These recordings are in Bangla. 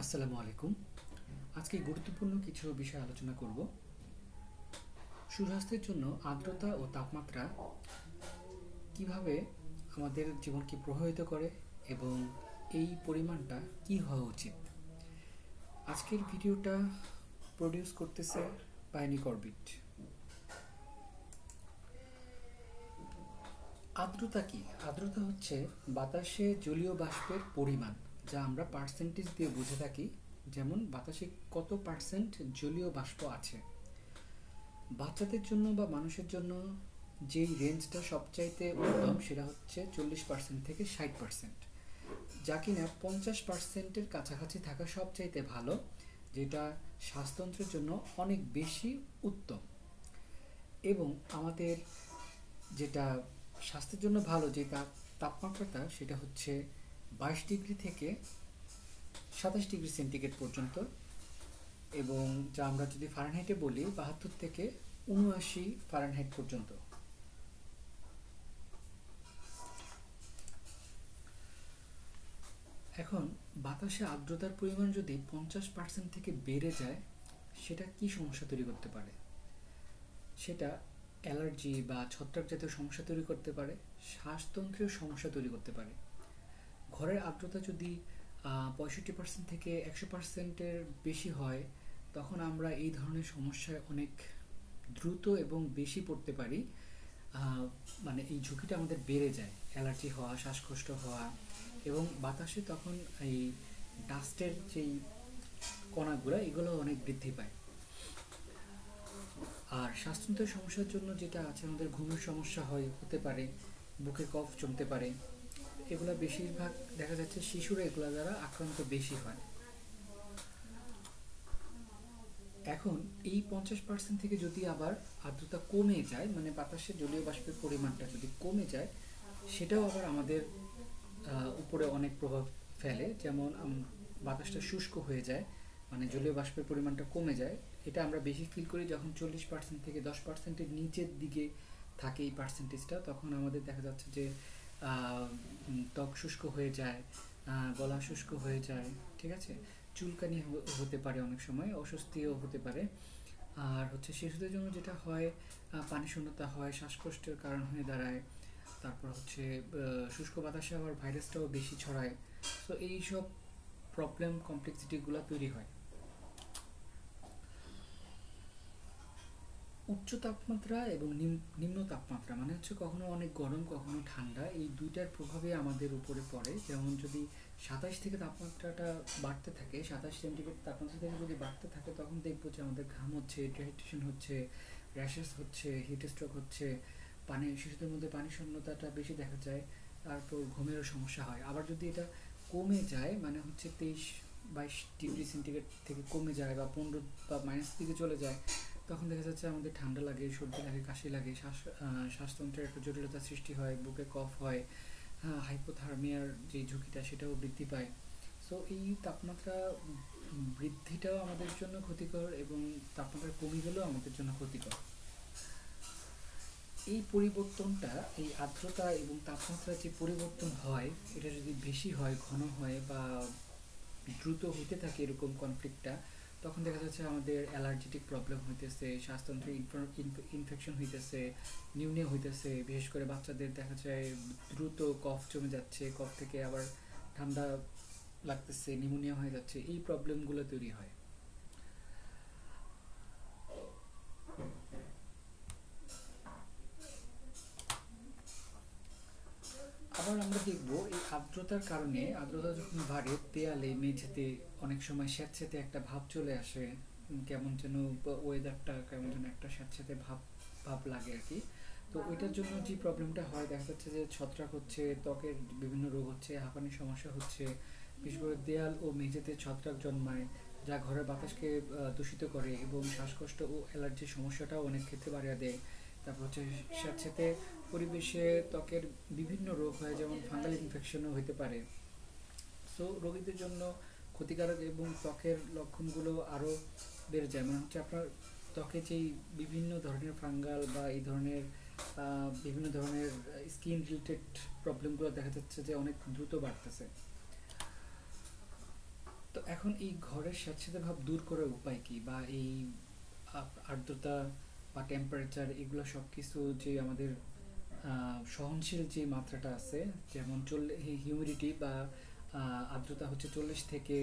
আসসালামু আলাইকুম। আজকে গুরুত্বপূর্ণ কিছু বিষয় আলোচনা করব। সুস্বাস্থ্যের জন্য আর্দ্রতা ও তাপমাত্রা কিভাবে আমাদের জীবনকে প্রভাবিত করে এবং এই পরিমাণটা কি হওয়া উচিত। আজকের ভিডিওটা প্রডিউস করতেছে পাইনি করবিট। আর্দ্রতা কি? আর্দ্রতা হচ্ছে বাতাসে জলীয় বাষ্পের পরিমাণ, যা আমরা পার্সেন্টেজ দিয়ে বুঝে থাকি। যেমন বাতাসে কত পার্সেন্ট জলীয় বাষ্প আছে। বাচ্চাদের জন্য বা মানুষের জন্য যেই রেঞ্জটা সবচাইতে উত্তম সেটা হচ্ছে 40% থেকে 60%, যা কিনা 50%-এর কাছাকাছি থাকা সবচাইতে ভালো, যেটা শ্বাসতন্ত্রের জন্য অনেক বেশি উত্তম। এবং আমাদের যেটা স্বাস্থ্যের জন্য ভালো যে তাপমাত্রাটা সেটা হচ্ছে 22 ডিগ্রি থেকে 27 ডিগ্রি সেন্টিগ্রেড পর্যন্ত, এবং যা আমরা যদি ফারেনহাইটে বলি 72 থেকে 79 ফারেনহাইট পর্যন্ত। এখন বাতাসে আর্দ্রতার পরিমাণ যদি 50% থেকে বেড়ে যায়, সেটা কি সমস্যা তৈরি করতে পারে? সেটা অ্যালার্জি বা ছত্রাক জাতীয় সমস্যা তৈরি করতে পারে, শ্বাসতন্ত্রের সমস্যা তৈরি করতে পারে। ঘরের আর্দ্রতা যদি 65% থেকে 100%-এর বেশি হয়, তখন আমরা এই ধরনের সমস্যায় অনেক দ্রুত এবং বেশি পড়তে পারি। মানে এই ঝুঁকিটা আমাদের বেড়ে যায়, অ্যালার্জি হওয়া, শ্বাসকষ্ট হওয়া, এবং বাতাসে তখন এই ডাস্টের যেই কণাগুলো এগুলো অনেক বৃদ্ধি পায়। আর শ্বাসতন্ত্রের সমস্যার জন্য যেটা আছে, আমাদের ঘুমের সমস্যা হতে পারে, বুকে কফ জমতে পারে। এগুলো বেশিরভাগ দেখা যাচ্ছে শিশুরা এগুলো দ্বারা আক্রান্ত বেশি হয়। এখন এই 50% থেকে যদি আবার আর্দ্রতা কমে যায়, মানে বাতাসে জলীয় বাষ্পের পরিমাণটা যদি কমে যায়, সেটাও আবার আমাদের উপরে অনেক প্রভাব ফেলে। যেমন বাতাসটা শুষ্ক হয়ে যায়, মানে জলীয় বাষ্পের পরিমাণটা কমে যায়। এটা আমরা বেশি ফিল করি যখন 40% থেকে 10%-এর নিচের দিকে থাকে এই পার্সেন্টেজটা। তখন আমাদের দেখা যাচ্ছে যে ত্বক শুষ্ক হয়ে যায়, গলা শুষ্ক হয়ে যায়, ঠিক আছে, চুলকানি হতে পারে, অনেক সময় অস্বস্তিও হতে পারে। আর হচ্ছে শিশুদের জন্য যেটা হয়, পানি শূন্যতা হয়, শ্বাসকষ্টের কারণ হয়ে দাঁড়ায়। তারপর হচ্ছে শুষ্ক বাতাসে আবার ভাইরাসটাও বেশি ছড়ায়। তো এইসব প্রবলেম কমপ্লেক্সিটিগুলো তৈরি হয়। উচ্চ তাপমাত্রা এবং নিম্ন তাপমাত্রা মানে হচ্ছে কখনো অনেক গরম, কখনো ঠান্ডা, এই দুইটার প্রভাবে আমাদের উপরে পড়ে। যেমন যদি 27 থেকে তাপমাত্রাটা বাড়তে থাকে, 27 সেন্টিগ্রেড তাপমাত্রা থেকে যদি বাড়তে থাকে, তখন দেখবো যে আমাদের ঘাম হচ্ছে, ডিহাইড্রেশন হচ্ছে, র্যাশেস হচ্ছে, হিট স্ট্রোক হচ্ছে, শিশুদের মধ্যে পানি শূন্যতাটা বেশি দেখা যায়, তারপর ঘুমেরও সমস্যা হয়। আবার যদি এটা কমে যায়, মানে হচ্ছে 23-22 ডিগ্রি সেন্টিগ্রেড থেকে কমে যায় বা 15 বা মাইনাস দিকে চলে যায়, তখন দেখা যাচ্ছে আমাদের ঠান্ডা লাগে, সর্দি লাগে, কাশি লাগে, শ্বাসতন্ত্রের একটা জটিলতা সৃষ্টি হয়, বুকে কফ হয়, হাইপোথার্মিয়ার যে ঝুঁকিটা সেটাও বৃদ্ধি পায়। সো এই তাপমাত্রা বৃদ্ধিটাও আমাদের জন্য ক্ষতিকর, এবং তাপমাত্রা কমে গেলেও আমাদের জন্য ক্ষতিকর। এই পরিবর্তনটা, এই আর্দ্রতা এবং তাপমাত্রার যে পরিবর্তন হয়, এটা যদি বেশি হয়, ঘন হয় বা দ্রুত হতে থাকে এরকম কনফ্লিক্টটা, তখন দেখা যাচ্ছে আমাদের অ্যালার্জেটিক প্রবলেম হইতেছে, শ্বাসতন্ত্রে ইনফেকশন হইতেছে, নিউমোনিয়া হইতেছে। বিশেষ করে বাচ্চাদের দেখা যায় দ্রুত কফ জমে যাচ্ছে, কফ থেকে আবার ঠান্ডা লাগতেছে, নিউমোনিয়া হয়ে যাচ্ছে, এই প্রবলেমগুলো তৈরি হয়। আবার আমরা দেখব এই আর্দ্রতার কারণে, আর্দ্রতা যখন বাড়ে, দেয়ালে মেঝেতে অনেক সময় স্যাঁতস্যাঁতে একটা ভাব চলে আসে। কেমন যেন ওয়েদারটা কেমন যেন একটা স্যাঁতস্যাঁতে ভাব ভাব লাগে আর কি। তো ওইটার জন্য যে প্রবলেমটা হয়, দেখা যাচ্ছে যে ছত্রাক হচ্ছে, ত্বকের বিভিন্ন রোগ হচ্ছে, হাঁপানির সমস্যা হচ্ছে। বিশেষ করে দেয়াল ও মেঝেতে ছত্রাক জন্মায়, যা ঘরের বাতাসকে দূষিত করে এবং শ্বাসকষ্ট ও অ্যালার্জির সমস্যাটাও অনেক ক্ষেত্রে বাড়িয়ে দেয়। তারপর হচ্ছে স্যাঁতস্যাঁতে পরিবেশে ত্বকের বিভিন্ন রোগ হয়, যেমন ফাঙ্গাল ইনফেকশনও হতে পারে। সো রোগীদের জন্য ক্ষতিকারক, এবং ত্বকের লক্ষণগুলো আরও বেড়ে যায়। মানে হচ্ছে আপনার ত্বকে যেই বিভিন্ন ধরনের ফাঙ্গাল বা এই ধরনের বিভিন্ন ধরনের স্কিন রিলেটেড প্রবলেমগুলো দেখা যাচ্ছে যে অনেক দ্রুত বাড়তেছে। তো এখন এখন এই ঘরের স্যাঁতসেঁতে ভাব দূর করার উপায় কি, বা এই আর্দ্রতা বা টেম্পারেচার এগুলো সব কিছু যে আমাদের সহনশীল যে মাত্রাটা আছে, যেমন হিউমিডিটি বা আর্দ্রতা হচ্ছে 40 থেকে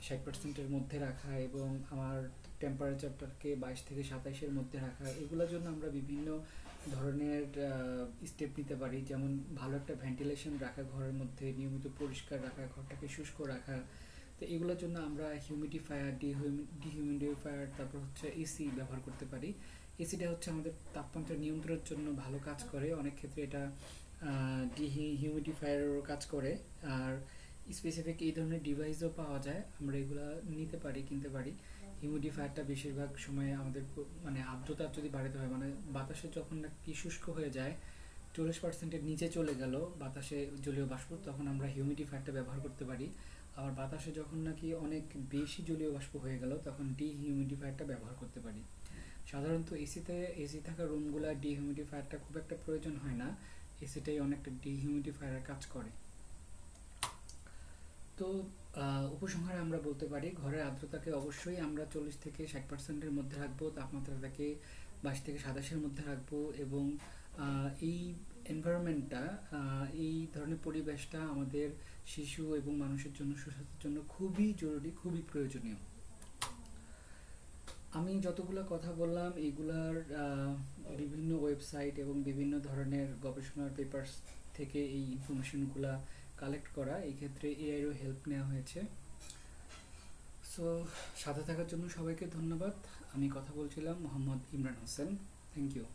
60%-এর মধ্যে রাখা, এবং আমার টেম্পারেচারটাকে 22 থেকে 27-এর মধ্যে রাখা, এগুলোর জন্য আমরা বিভিন্ন ধরনের স্টেপ নিতে পারি। যেমন ভালো একটা ভেন্টিলেশন রাখা, ঘরের মধ্যে নিয়মিত পরিষ্কার রাখা, ঘরটাকে শুষ্ক রাখা। তো এগুলোর জন্য আমরা হিউমিডিফায়ার, ডিহিউমিডিফায়ার, তারপর হচ্ছে এসি ব্যবহার করতে পারি। এসিটা হচ্ছে আমাদের তাপমাত্রা নিয়ন্ত্রণের জন্য ভালো কাজ করে, অনেক ক্ষেত্রে এটা হিউমিডিফায়ারেরও কাজ করে। আর স্পেসিফিক এই ধরনের ডিভাইসও পাওয়া যায়, আমরা এগুলো নিতে পারি, কিনতে পারি। হিউমিডিফায়ারটা বেশিরভাগ সময় আমাদের মানে আর্দ্রতা যদি বাড়াতে হয়, মানে বাতাসে যখন নাকি শুষ্ক হয়ে যায়, 40%-এর নিচে চলে গেল বাতাসে জলীয় বাষ্প, তখন আমরা হিউমিডিফায়ারটা ব্যবহার করতে পারি। আবার বাতাসে যখন নাকি অনেক বেশি জলীয় বাষ্প হয়ে গেল, তখন ডিহিউমিডিফায়ারটা ব্যবহার করতে পারি। সাধারণত এসি থাকা রুমগুলো ডিহিউমিডিফায়ারটা খুব একটা প্রয়োজন হয় না, এসিটাই অনেকটা ডিহিউমিডিফায়ারের কাজ করে। তো উপসংহারে আমরা বলতে পারি, ঘরের আর্দ্রতাকে অবশ্যই আমরা 40 থেকে 60%-এর মধ্যে রাখবো, তাপমাত্রাটাকে 22 থেকে 27-এর মধ্যে রাখবো, এবং এই এনভায়রনমেন্টটা, এই ধরনের পরিবেশটা আমাদের শিশু এবং মানুষের জন্য, সুস্বাস্থ্যের জন্য খুবই জরুরি, খুবই প্রয়োজনীয়। আমি যতগুলো কথা বললাম এগুলার বিভিন্ন ওয়েবসাইট এবং বিভিন্ন ধরনের গবেষণার পেপারস থেকে এই ইনফরমেশনগুলা কালেক্ট করা, এই ক্ষেত্রে এআইরও হেল্প নেওয়া হয়েছে। সো সাথে থাকার জন্য সবাইকে ধন্যবাদ। আমি কথা বলছিলাম মোহাম্মদ ইমরান হোসেন। Thank you.